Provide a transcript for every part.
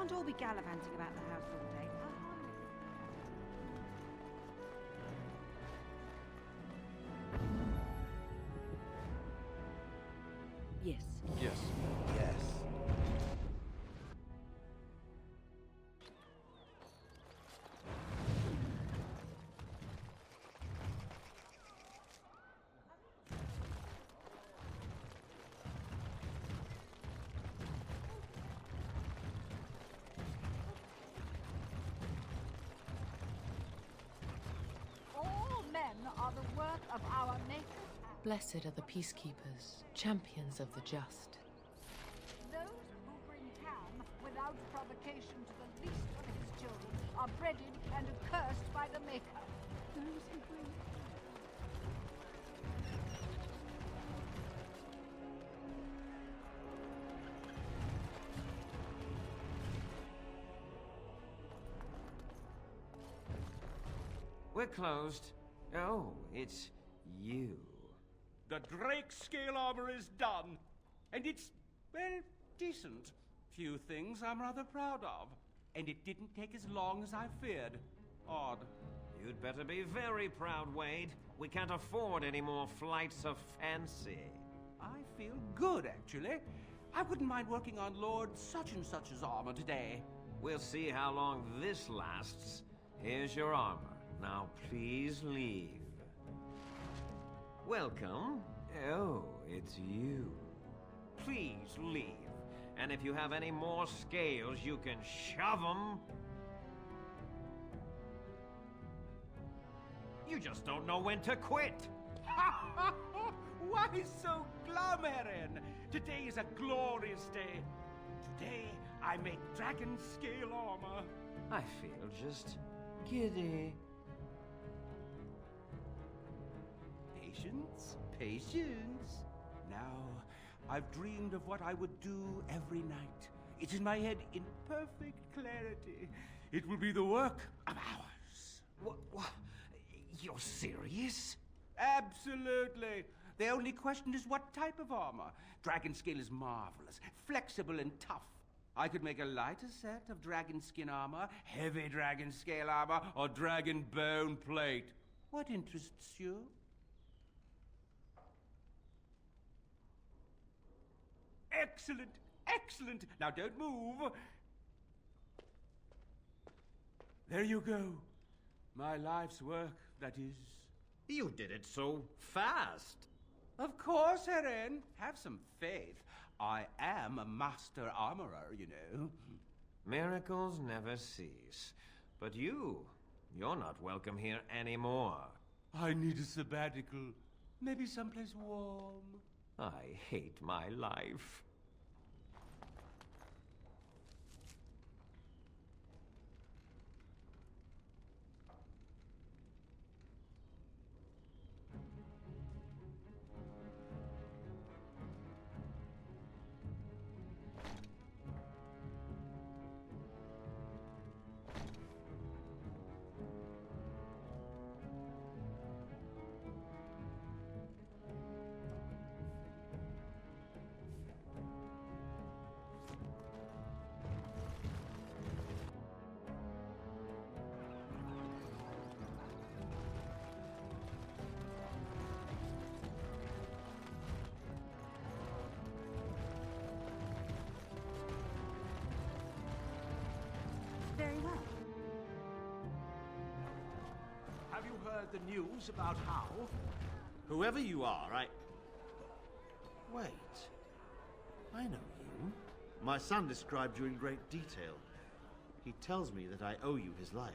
can't all be gallivanting about the house all day. Yes. Yes. Yes. All men are the work of our Maker's hand. Blessed are the peacekeepers, champions of the just. Those who bring Cam without provocation to the least of his children are breaded and accursed by the Maker. Those who bring We're closed. Oh, it's you. The Drake scale armor is done. And it's, well, decent. Few things I'm rather proud of. And it didn't take as long as I feared. Odd. You'd better be very proud, Wade. We can't afford any more flights of fancy. I feel good, actually. I wouldn't mind working on Lord such-and-such's armor today. We'll see how long this lasts. Here's your armor. Now please leave. Welcome. Oh, it's you. Please leave. And if you have any more scales, you can shove them. You just don't know when to quit. Why so glum, Eren? Today is a glorious day. Today, I make dragon scale armor. I feel just giddy. Patience, patience. Now, I've dreamed of what I would do every night. It's in my head in perfect clarity. It will be the work of hours. What? You're serious? Absolutely. The only question is what type of armor. Dragon scale is marvelous, flexible and tough. I could make a lighter set of dragon skin armor, heavy dragon scale armor, or dragon bone plate. What interests you? Excellent, excellent. Now don't move. There you go. My life's work, that is. You did it so fast. Of course, Eren. Have some faith. I am a master armorer, you know. Miracles never cease. But you're not welcome here anymore. I need a sabbatical. Maybe someplace warm. I hate my life. Very well. Have you heard the news about how? Whoever you are, Wait. I know you. My son described you in great detail. He tells me that I owe you his life.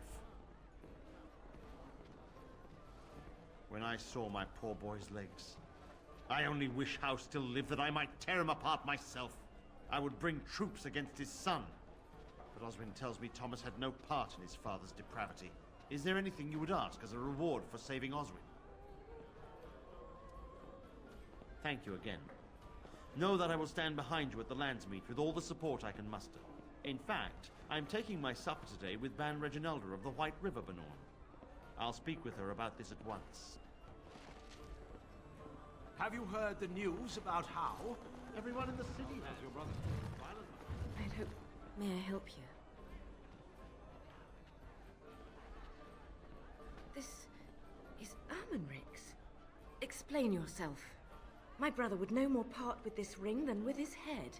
When I saw my poor boy's legs, I only wish Howe still lived that I might tear him apart myself. I would bring troops against his son. But Oswin tells me Thomas had no part in his father's depravity. Is there anything you would ask as a reward for saving Oswin? Thank you again. Know that I will stand behind you at the Landsmeet with all the support I can muster. In fact, I'm taking my supper today with Ban Reginalda of the White River Benorn. I'll speak with her about this at once. Have you heard the news about how? Everyone in the city has your brother. I hope. May I help you? This is Ermenric's. Explain yourself. My brother would no more part with this ring than with his head.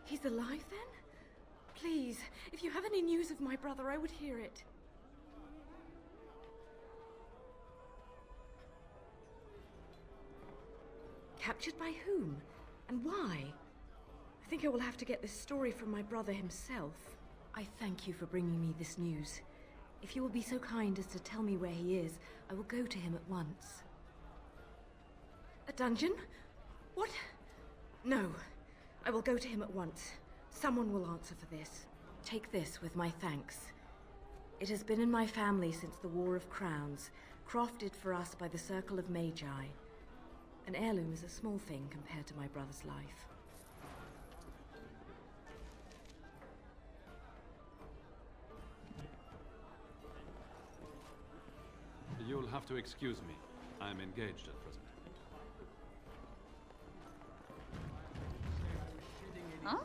He's alive, then? Please, if you have any news of my brother, I would hear it. Captured by whom? And why? I think I will have to get this story from my brother himself. I thank you for bringing me this news. If you will be so kind as to tell me where he is, I will go to him at once. A dungeon? What? No. I will go to him at once. Someone will answer for this. Take this with my thanks. It has been in my family since the War of Crowns, crafted for us by the Circle of Magi. An heirloom is a small thing compared to my brother's life. You'll have to excuse me. I'm engaged at present. Huh?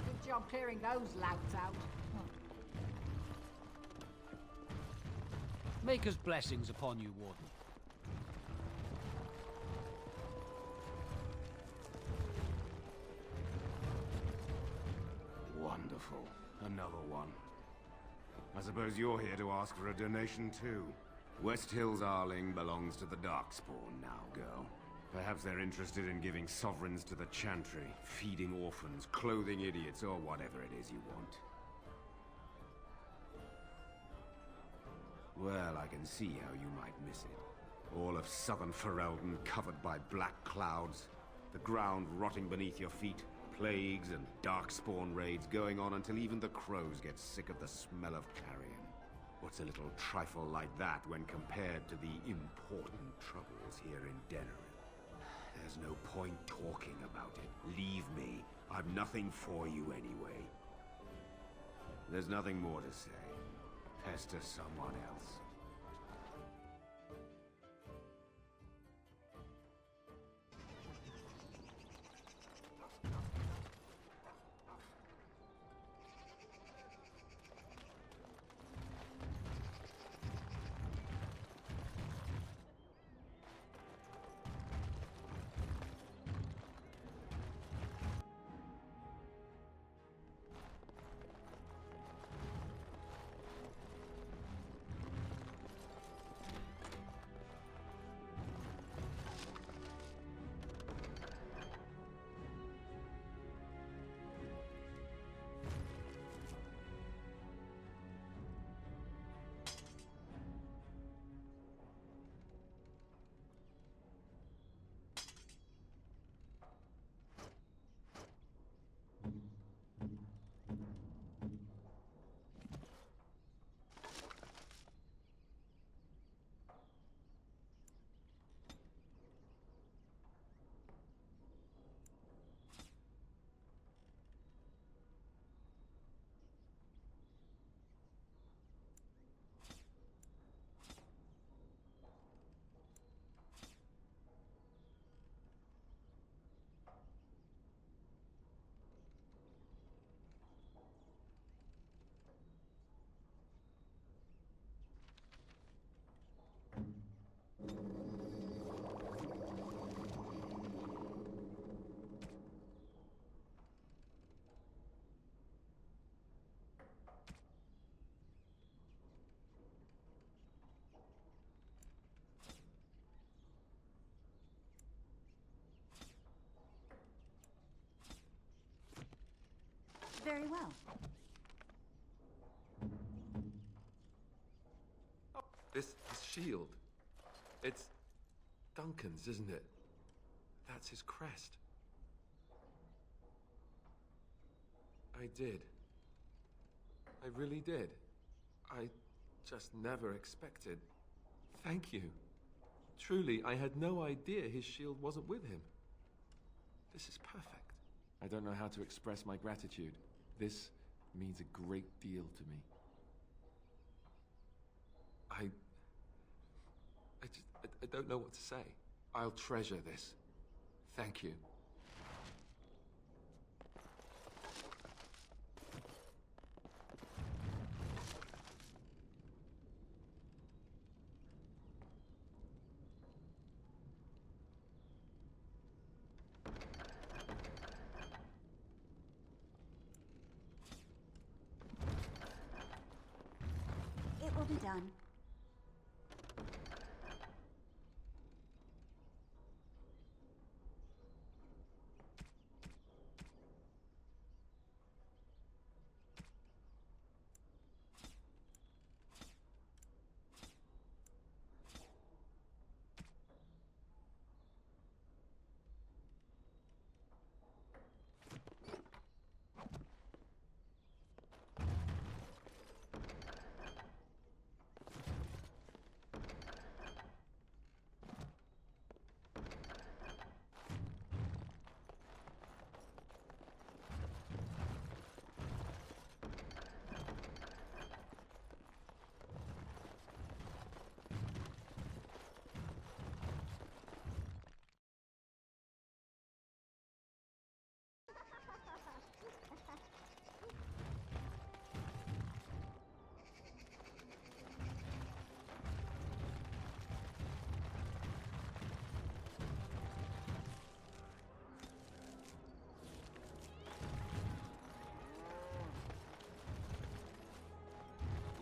Good job clearing those louts out. Maker's blessings upon you, Warden. Wonderful. Another one. I suppose you're here to ask for a donation too. West Hills Arling belongs to the Darkspawn now, girl. Perhaps they're interested in giving sovereigns to the Chantry, feeding orphans, clothing idiots, or whatever it is you want. Well, I can see how you might miss it. All of southern Ferelden covered by black clouds, the ground rotting beneath your feet, plagues and darkspawn raids going on until even the crows get sick of the smell of carrion. What's a little trifle like that when compared to the important troubles here in Denerim? There's no point talking about it. Leave me. I've nothing for you anyway. There's nothing more to say. Pester someone else. Very well. This shield. It's Duncan's, isn't it? That's his crest. I did. I really did. I just never expected. Thank you. Truly, I had no idea his shield wasn't with him. This is perfect. I don't know how to express my gratitude. This means a great deal to me. I don't know what to say. I'll treasure this. Thank you. be done.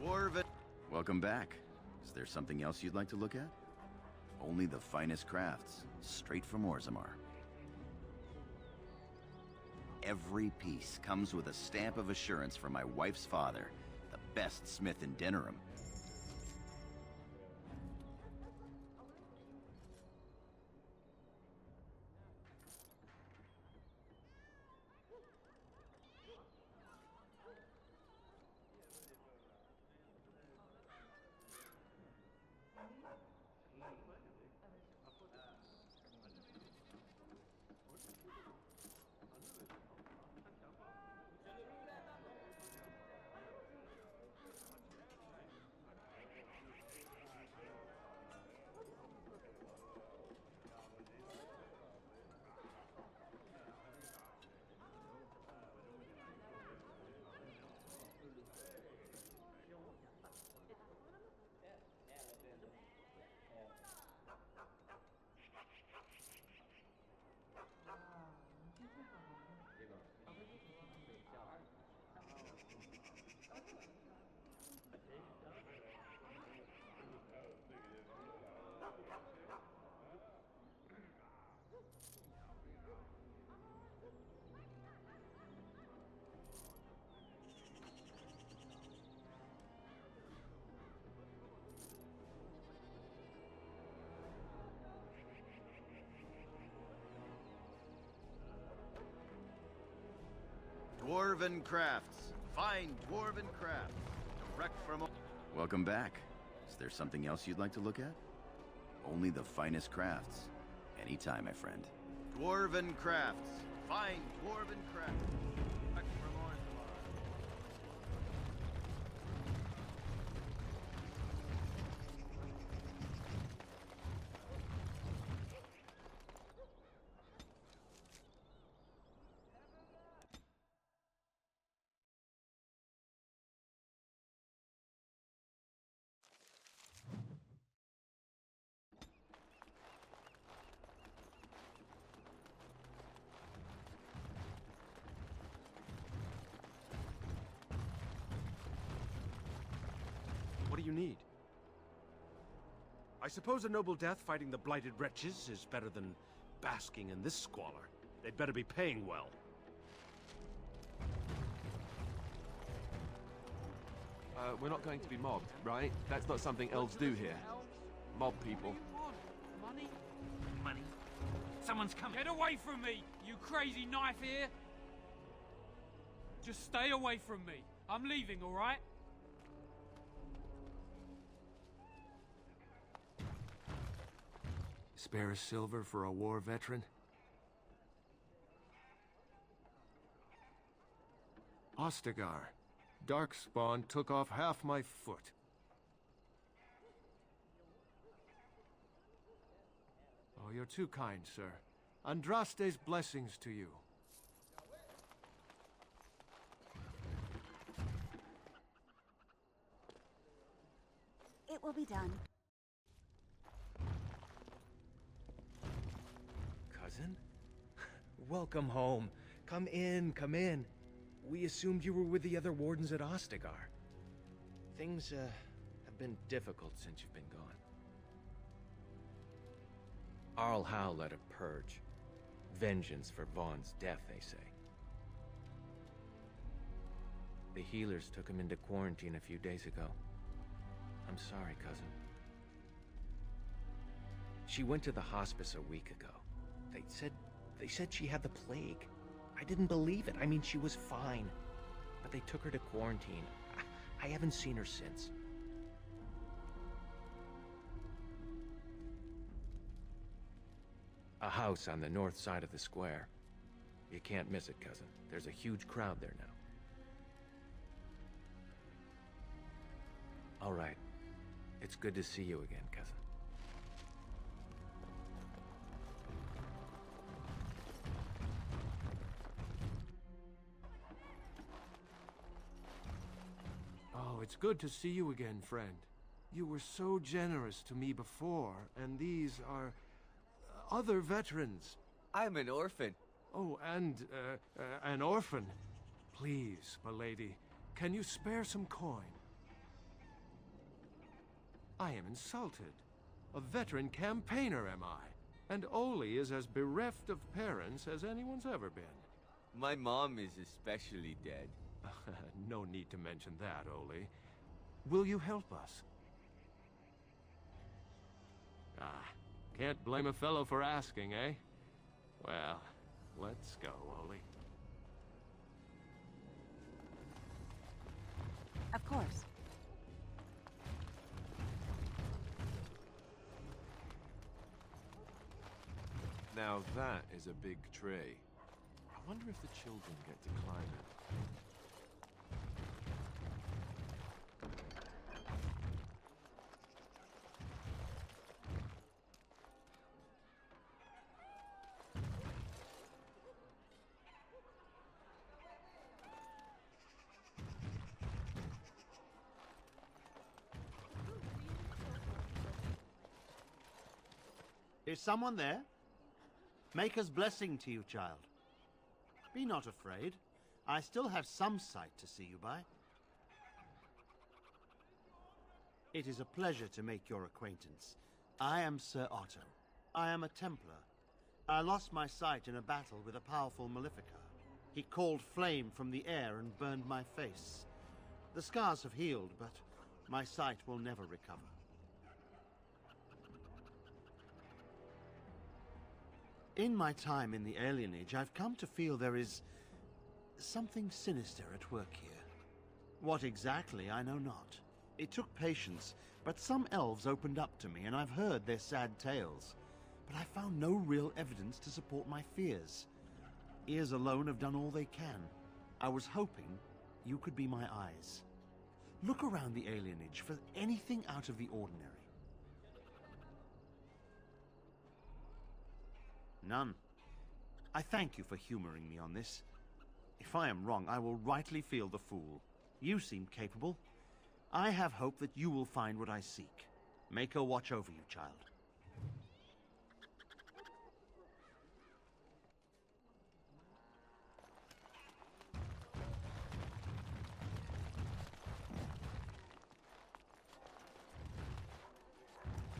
Dwarven. Welcome back. Is there something else you'd like to look at? Only the finest crafts, straight from Orzammar. Every piece comes with a stamp of assurance from my wife's father, the best smith in Denerim. Dwarven crafts. Fine dwarven crafts. Direct from... Welcome back. Is there something else you'd like to look at? Only the finest crafts. Anytime, my friend. Dwarven crafts. Fine dwarven crafts. Direct from Orzammar. What do you need? I suppose a noble death fighting the blighted wretches is better than basking in this squalor. They'd better be paying well. We're not going to be mobbed, right? That's not something elves do here. Mob people. Money? Money? Someone's coming. Get away from me, you crazy knife ear! Just stay away from me. I'm leaving, all right? Spare a silver for a war veteran? Ostagar. Darkspawn took off half my foot. Oh, you're too kind, sir. Andraste's blessings to you. It will be done. Cousin? Welcome home. Come in, come in. We assumed you were with the other wardens at Ostagar. Things, have been difficult since you've been gone. Arl Howe led a purge. Vengeance for Vaughn's death, they say. The healers took him into quarantine a few days ago. I'm sorry, cousin. She went to the hospice a week ago. They said she had the plague. I didn't believe it. I mean, she was fine. But they took her to quarantine. I haven't seen her since. A house on the north side of the square. You can't miss it, cousin. There's a huge crowd there now. All right. It's good to see you again, cousin. Oh, it's good to see you again, friend. You were so generous to me before, and these are other veterans. I'm an orphan. Oh, and an orphan. Please, milady, can you spare some coin? I am insulted. A veteran campaigner, am I? And Oli is as bereft of parents as anyone's ever been. My mom is especially dead. No need to mention that, Oli. Will you help us? Can't blame a fellow for asking, eh? Well, let's go, Oli. Of course. Now that is a big tree. I wonder if the children get to climb it. Is someone there? Maker's blessing to you, child. Be not afraid. I still have some sight to see you by. It is a pleasure to make your acquaintance. I am Sir Otto. I am a Templar. I lost my sight in a battle with a powerful Malefica. He called flame from the air and burned my face. The scars have healed, but my sight will never recover. In my time in the Alienage, I've come to feel there is something sinister at work here. What exactly, I know not. It took patience, but some elves opened up to me, and I've heard their sad tales. But I found no real evidence to support my fears. Ears alone have done all they can. I was hoping you could be my eyes. Look around the Alienage for anything out of the ordinary. None. I thank you for humoring me on this. If I am wrong, I will rightly feel the fool. You seem capable. I have hope that you will find what I seek. Maker watch over you, child.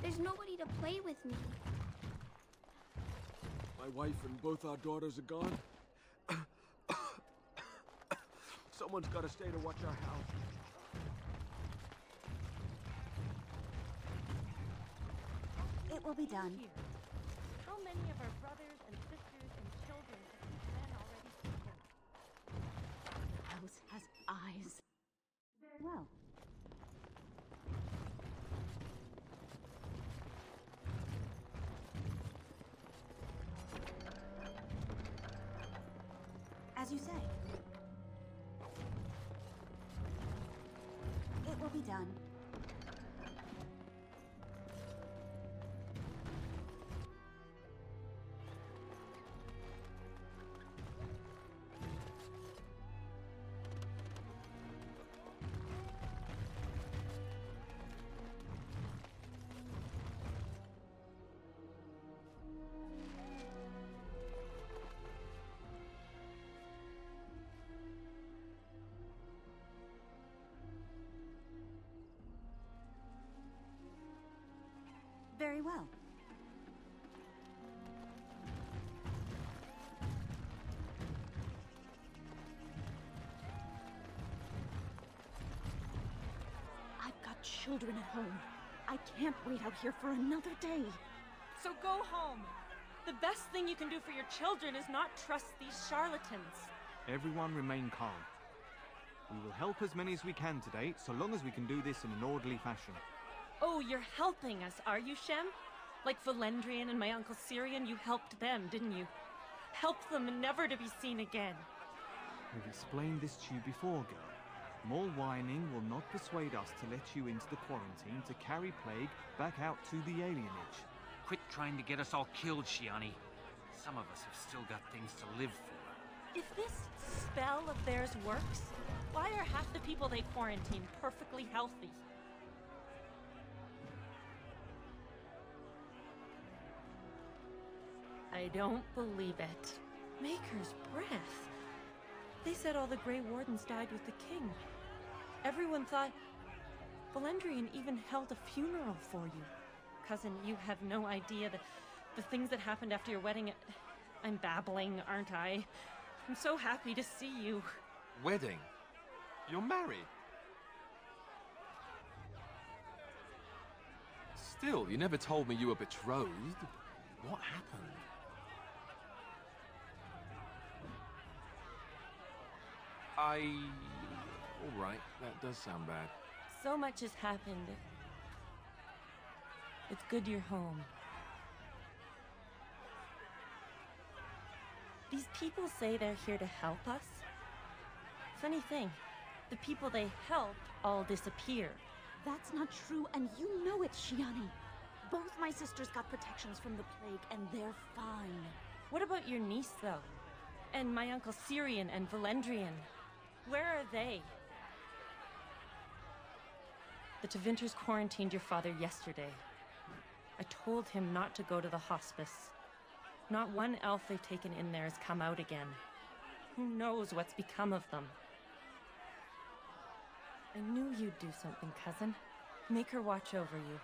There's nobody to play with me. My wife and both our daughters are gone. Someone's got to stay to watch our house. It will be done. How many of our brothers and sisters and children have these men already taken? The house has eyes. Very well. As you say. It will be done. Very well. I've got children at home. I can't wait out here for another day. So go home. The best thing you can do for your children is not trust these charlatans. Everyone remain calm. We will help as many as we can today, so long as we can do this in an orderly fashion. Oh, you're helping us, are you, Shem? Like Valendrian and my Uncle Syrian, you helped them, didn't you? Helped them never to be seen again. We've explained this to you before, girl. More whining will not persuade us to let you into the quarantine to carry plague back out to the alienage. Quit trying to get us all killed, Shiani. Some of us have still got things to live for. If this spell of theirs works, why are half the people they quarantine perfectly healthy? I don't believe it. Maker's breath. They said all the Grey Wardens died with the king. Everyone thought... Valendrian even held a funeral for you. Cousin, you have no idea the things that happened after your wedding. I'm babbling, aren't I? I'm so happy to see you. Wedding? You're married? Still, you never told me you were betrothed. What happened? All right, that does sound bad. So much has happened. It's good you're home. These people say they're here to help us. Funny thing, the people they help all disappear. That's not true, and you know it, Shiani. Both my sisters got protections from the plague, and they're fine. What about your niece, though? And my Uncle Syrian and Valendrian? Where are they? The Tevinters quarantined your father yesterday. I told him not to go to the hospice. Not one elf they've taken in there has come out again. Who knows what's become of them? I knew you'd do something, cousin. Make her watch over you.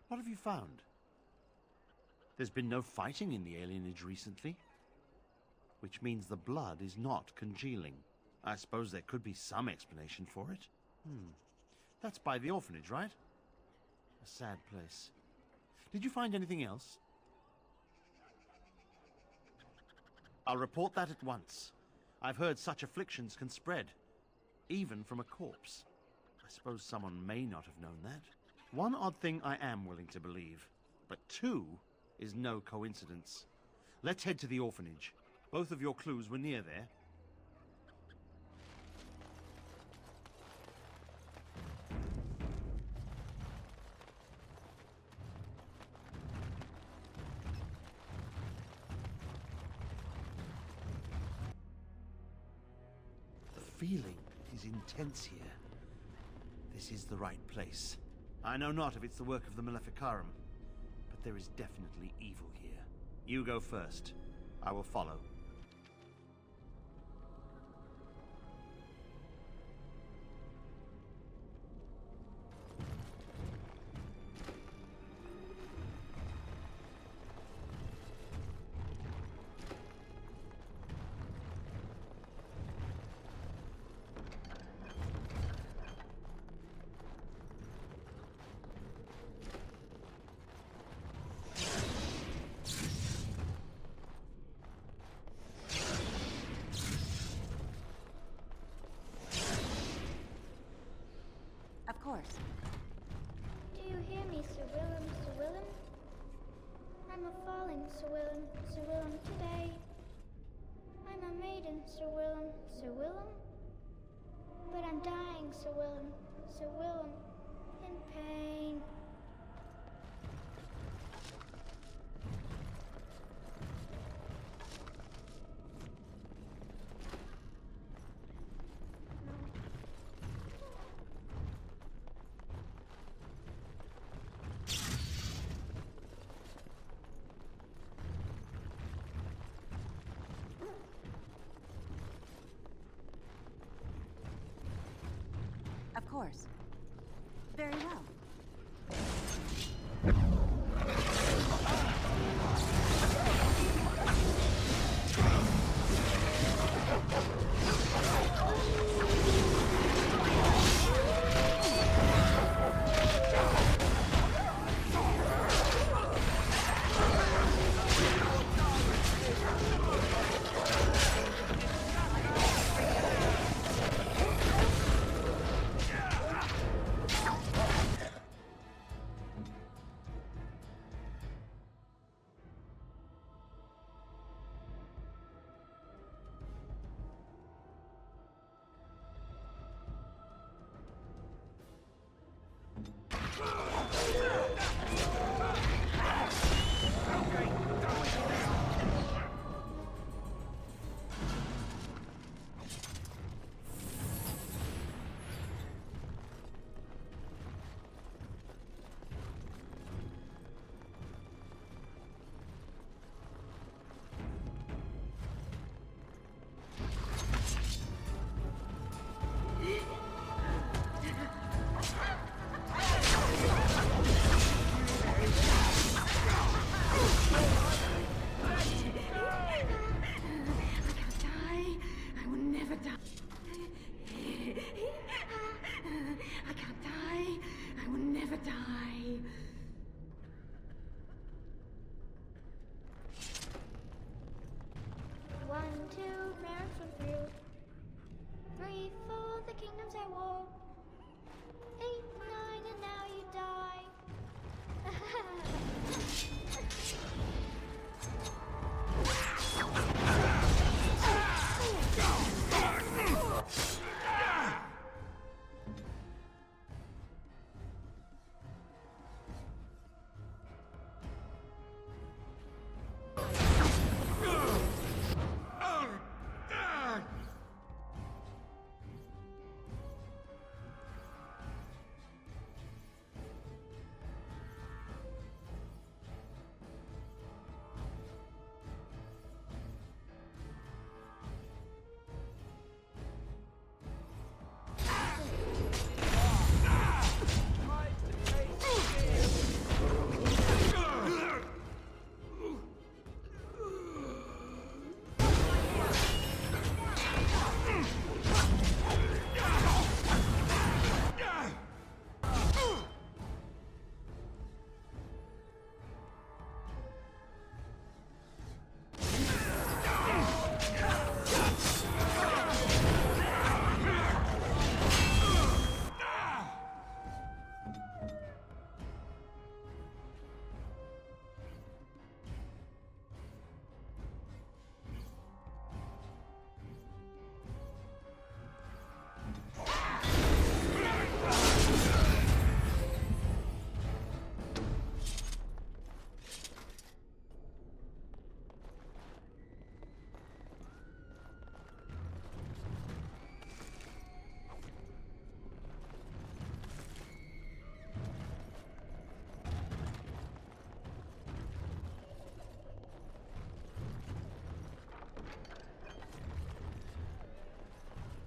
What have you found? There's been no fighting in the alienage recently, which means the blood is not congealing. I suppose there could be some explanation for it. That's by the orphanage, right? A sad place. Did you find anything else? I'll report that at once. I've heard such afflictions can spread, even from a corpse. I suppose someone may not have known that. One odd thing I am willing to believe, but two is no coincidence. Let's head to the orphanage. Both of your clues were near there. The feeling is intense here. This is the right place. I know not if it's the work of the Maleficarum, but there is definitely evil here. You go first. I will follow. Of course. Do you hear me, Sir Willem, Sir Willem? I'm a falling, Sir Willem, Sir Willem, today. I'm a maiden, Sir Willem, Sir Willem. But I'm dying, Sir Willem, Sir Willem, in pain. course. Very well. I wore 8, 9, and now you die.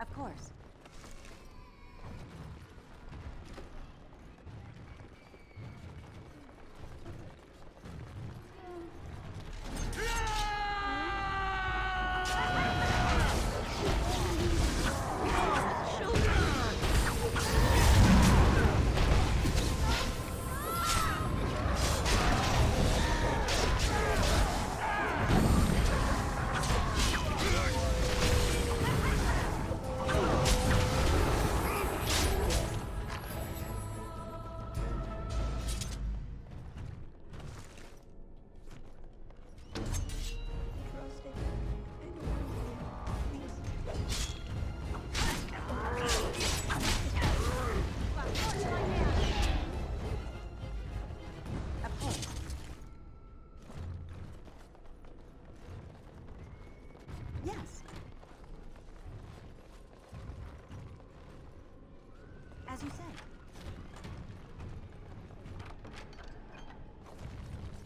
Of course. Yes. As you say.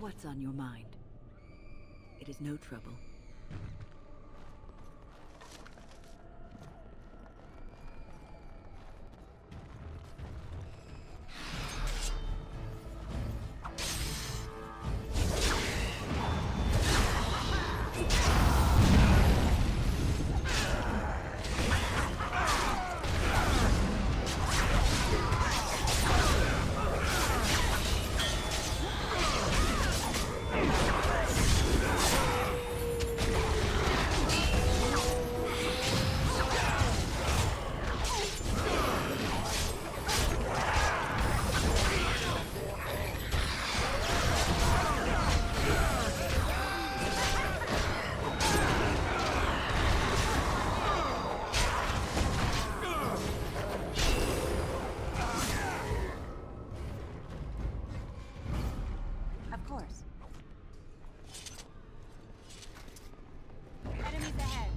What's on your mind? It is no trouble. course. Enemies ahead.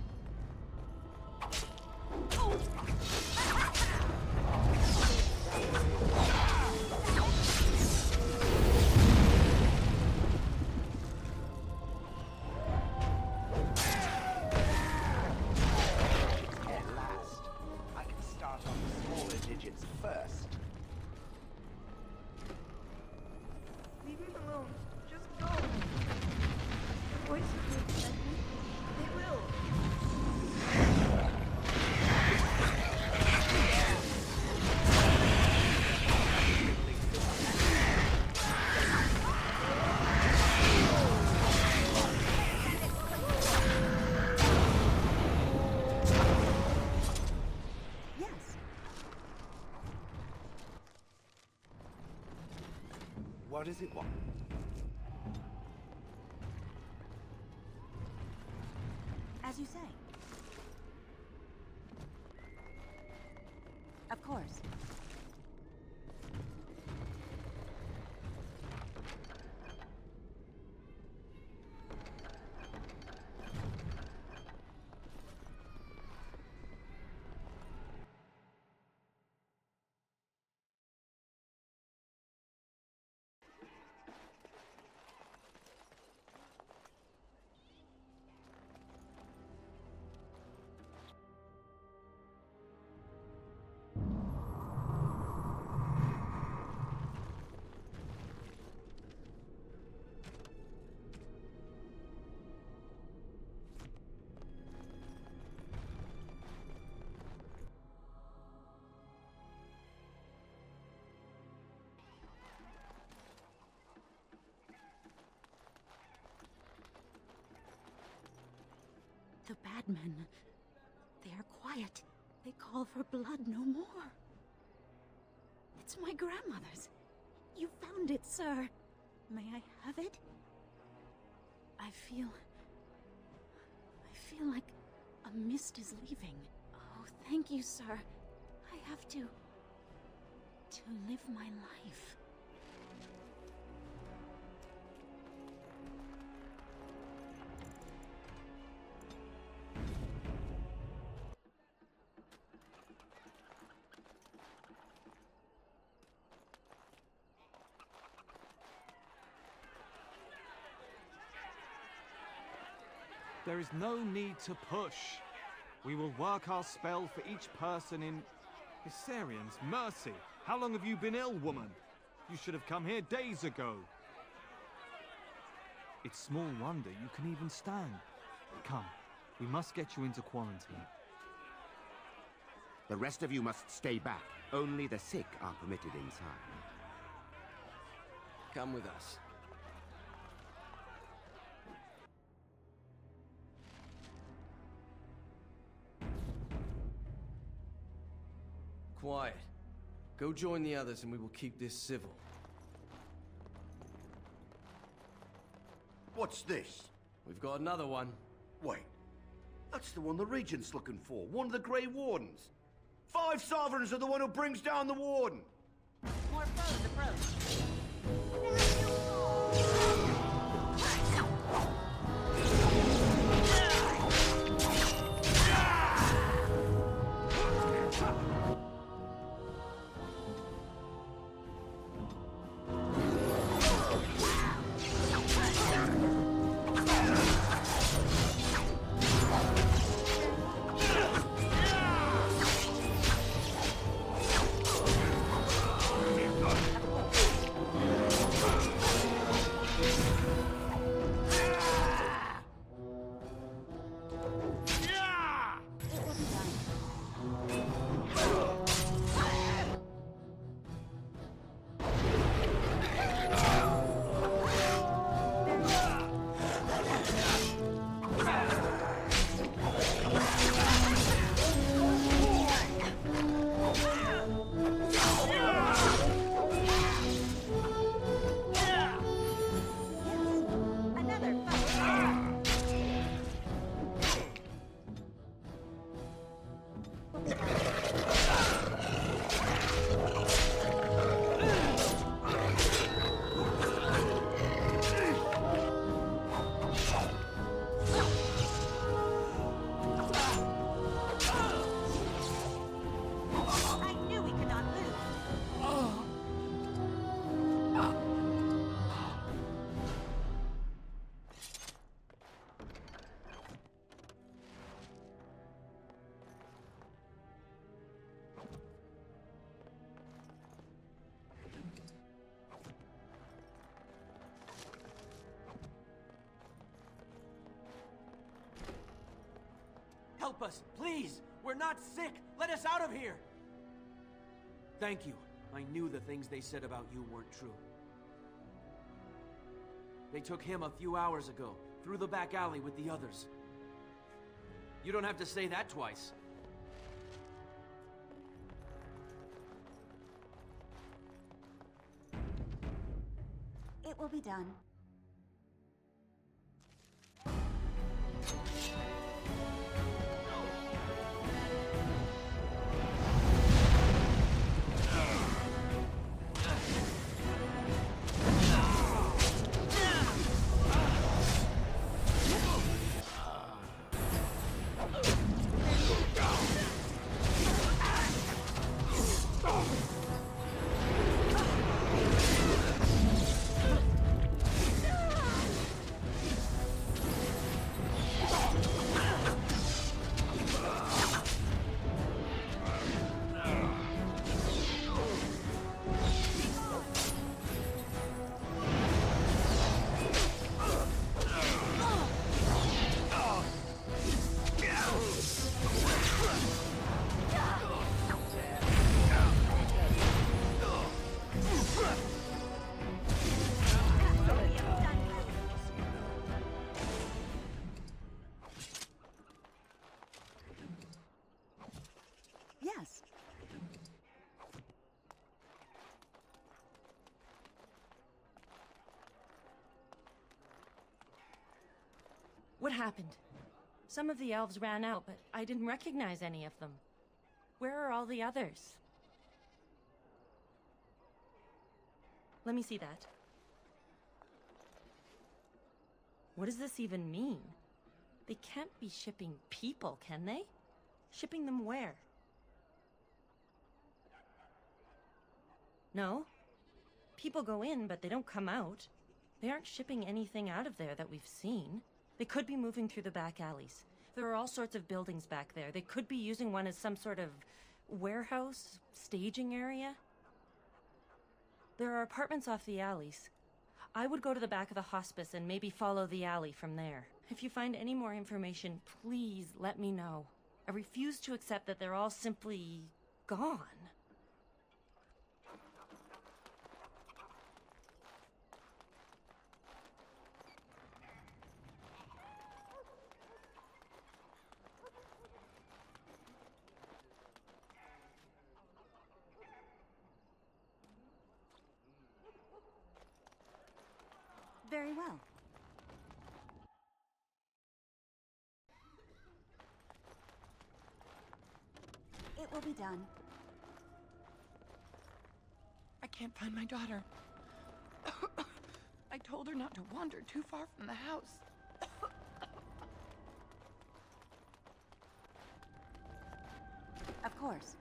At last, I can start on the smaller digits first. Leave me alone. Just go. The voices will protect me. They will. Yes. What does it want? As you say. Of course. The bad men. They are quiet. They call for blood no more. It's my grandmother's. You found it, sir. May I have it? I feel like a mist is leaving. Oh, thank you, sir. I have to live my life. There is no need to push. We will work our spell for each person in... Hysarians, mercy! How long have you been ill, woman? You should have come here days ago. It's small wonder you can even stand. Come, we must get you into quarantine. The rest of you must stay back. Only the sick are permitted inside. Come with us. Quiet. Go join the others and we will keep this civil. What's this? We've got another one. Wait. That's the one the Regent's looking for. One of the Grey Wardens. 5 sovereigns are the one who brings down the Warden. More foes approach. Help us, please! We're not sick! Let us out of here! Thank you. I knew the things they said about you weren't true. They took him a few hours ago, through the back alley with the others. You don't have to say that twice. It will be done. Yes. What happened? Some of the elves ran out, but I didn't recognize any of them. Where are all the others? Let me see that. What does this even mean? They can't be shipping people, can they? Shipping them where? No. People go in, but they don't come out. They aren't shipping anything out of there that we've seen. They could be moving through the back alleys. There are all sorts of buildings back there. They could be using one as some sort of warehouse, staging area. There are apartments off the alleys. I would go to the back of the hospice and maybe follow the alley from there. If you find any more information, please let me know. I refuse to accept that they're all simply gone. Very well. It will be done. I can't find my daughter. I told her not to wander too far from the house. Of course.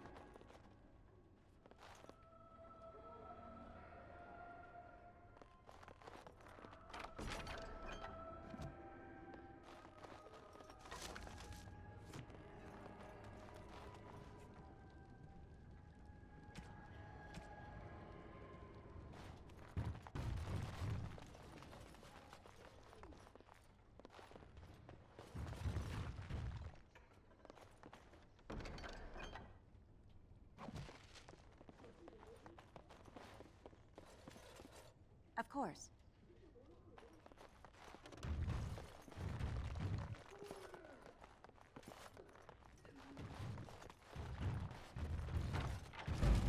Of course.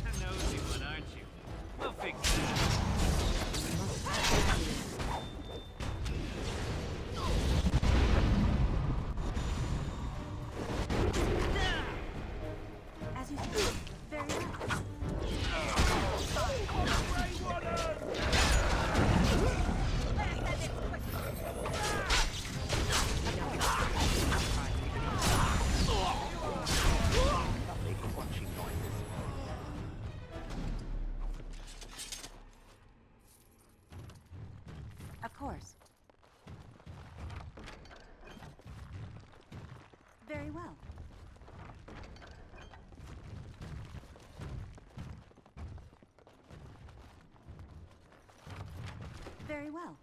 A nosy one, aren't you? We'll fix that. As you say, very well. Of course. Very well. Very well.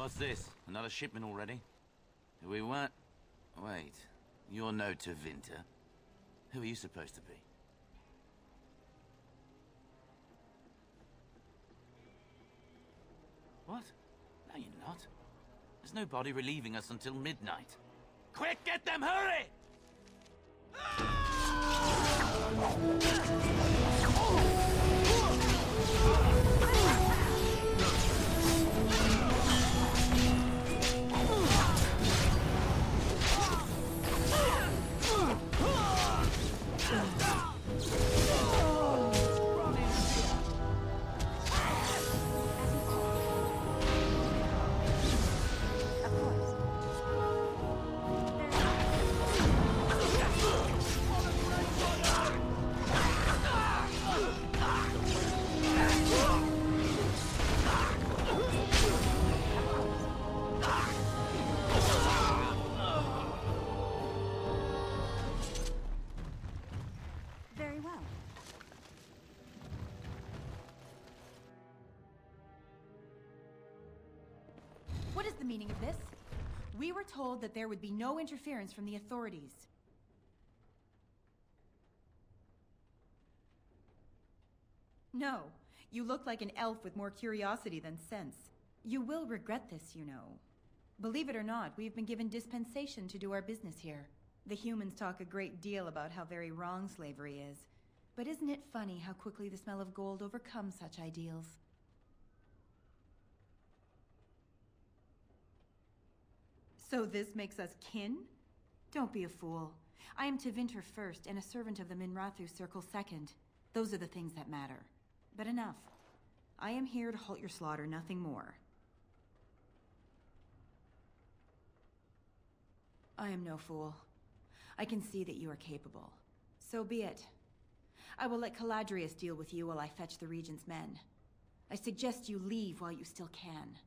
What's this? Another shipment already? We weren't... Wait. You're no Tevinter. Who are you supposed to be? What? No, you're not. There's no body relieving us until midnight. Quick, get them, hurry! Very well. What is the meaning of this? We were told that there would be no interference from the authorities. No, you look like an elf with more curiosity than sense. You will regret this, you know. Believe it or not, we've been given dispensation to do our business here. The humans talk a great deal about how very wrong slavery is. But isn't it funny how quickly the smell of gold overcomes such ideals? So this makes us kin? Don't be a fool. I am Tevinter first, and a servant of the Minrathu Circle second. Those are the things that matter. But enough. I am here to halt your slaughter, nothing more. I am no fool. I can see that you are capable. So be it. I will let Caladrius deal with you while I fetch the Regent's men. I suggest you leave while you still can.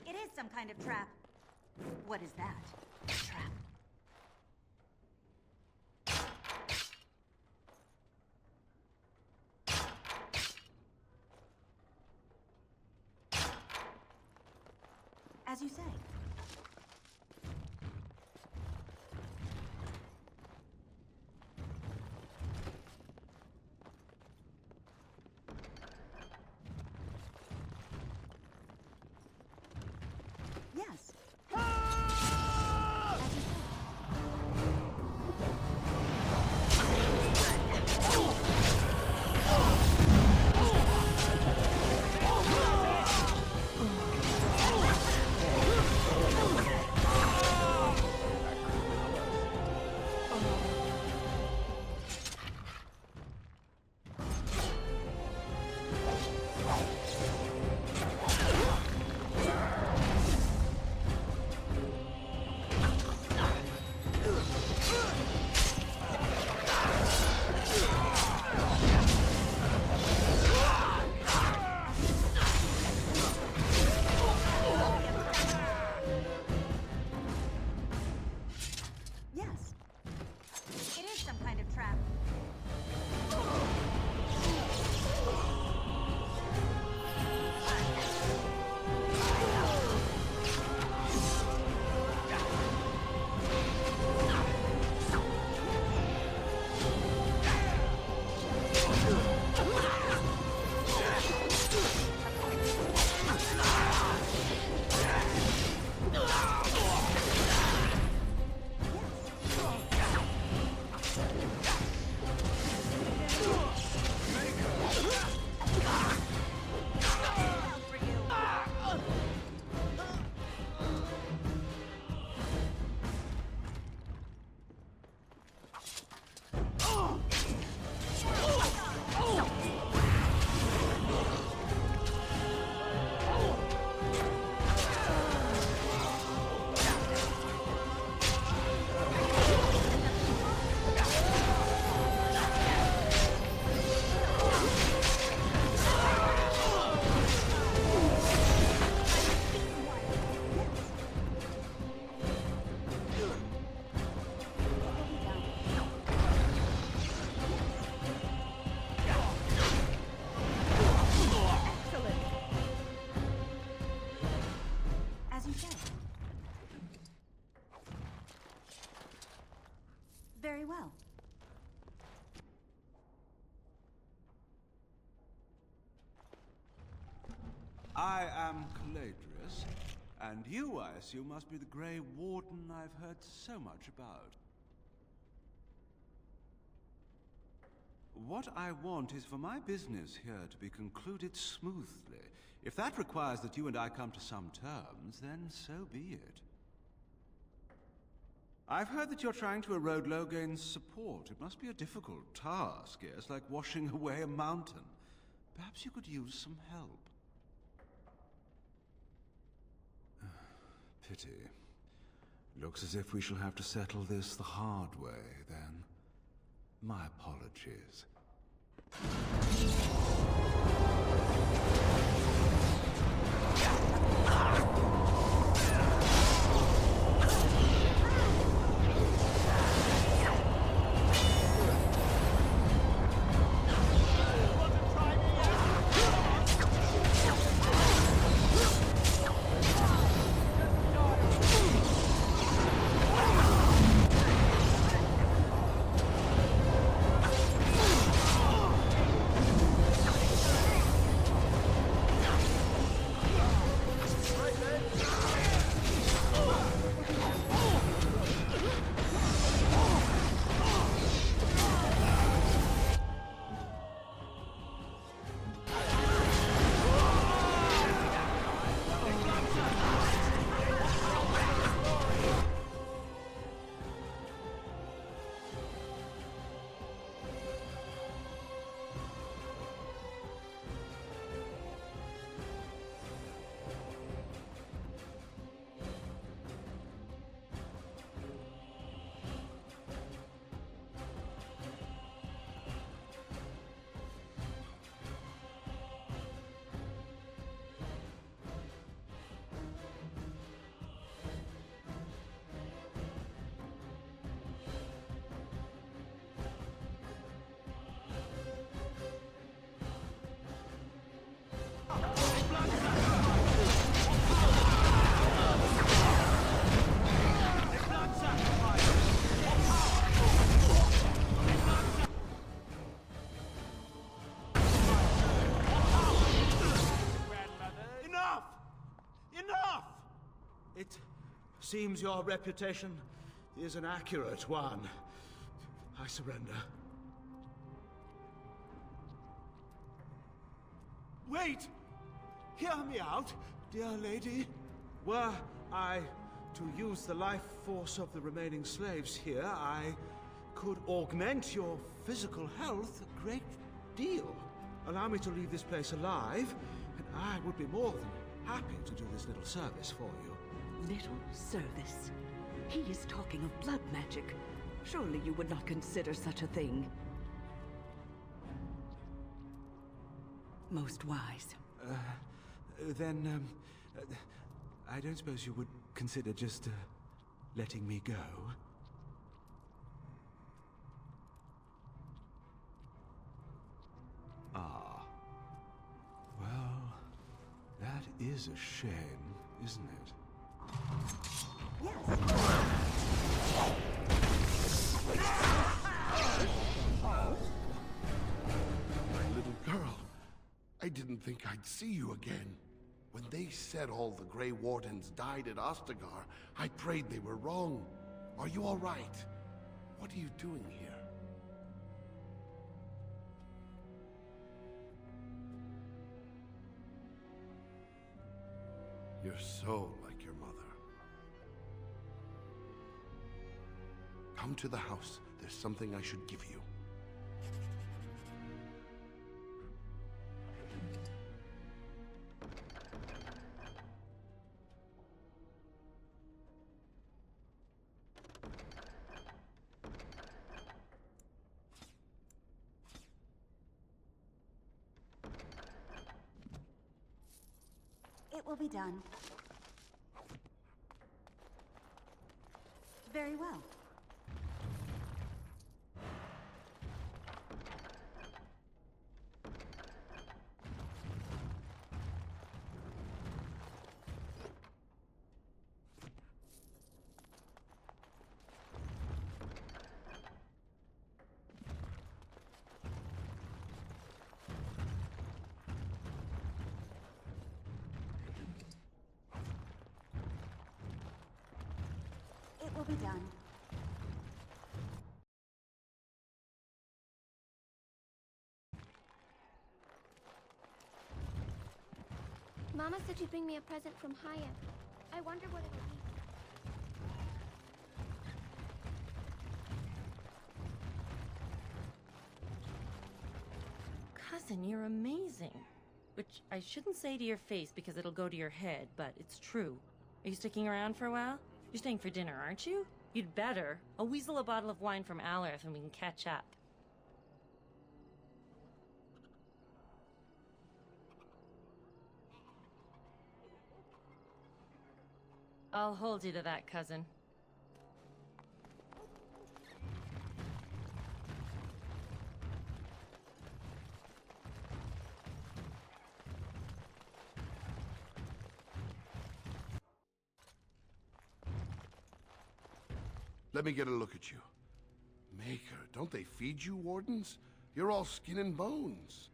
It is some kind of trap. What is that? Trap. As you say. Yes. well. I am Caladrius, and you, I assume, must be the Grey Warden I've heard so much about. What I want is for my business here to be concluded smoothly. If that requires that you and I come to some terms, then so be it. I've heard that you're trying to erode Logain's support. It must be a difficult task, yes, like washing away a mountain. Perhaps you could use some help. Pity. Looks as if we shall have to settle this the hard way, then. My apologies. It seems your reputation is an accurate one. I surrender. Wait! Hear me out, dear lady. Were I to use the life force of the remaining slaves here, I could augment your physical health a great deal. Allow me to leave this place alive, and I would be more than happy to do this little service for you. Little service? He is talking of blood magic. Surely you would not consider such a thing. Most wise. Then, I don't suppose you would consider just, letting me go? Ah. Well, that is a shame, isn't it? My little girl, I didn't think I'd see you again. When they said all the Grey Wardens died at Ostagar, I prayed they were wrong. Are you all right? What are you doing here? You're so like your mother. Come to the house. There's something I should give you. It will be done. Very well. We'll be done. Mama said she'd bring me a present from Haya. I wonder what it'll be. Cousin, you're amazing. Which I shouldn't say to your face because it'll go to your head, but it's true. Are you sticking around for a while? You're staying for dinner, aren't you? You'd better. I'll weasel a bottle of wine from Alarith and we can catch up. I'll hold you to that, cousin. Let me get a look at you. Maker, don't they feed you, Wardens? You're all skin and bones.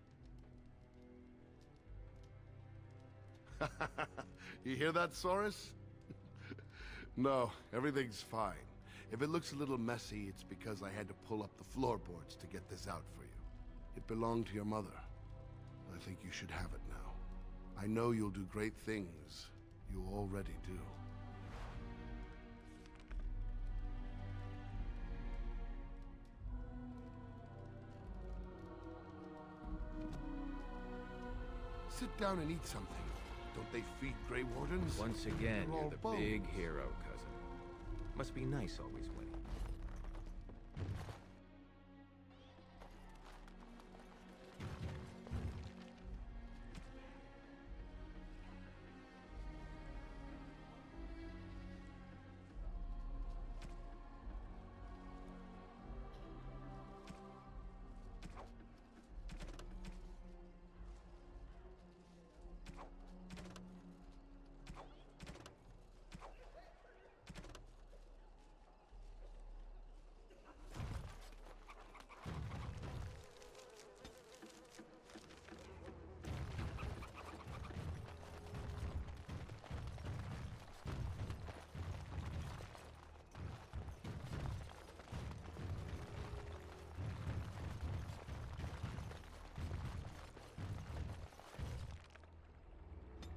You hear that, Saurus? No, everything's fine. If it looks a little messy, it's because I had to pull up the floorboards to get this out for you. It belonged to your mother. I think you should have it now. I know you'll do great things. You already do. Sit down and eat something. Don't they feed Grey Wardens? Once again, They're you're all the bones. big hero, cousin. Must be nice always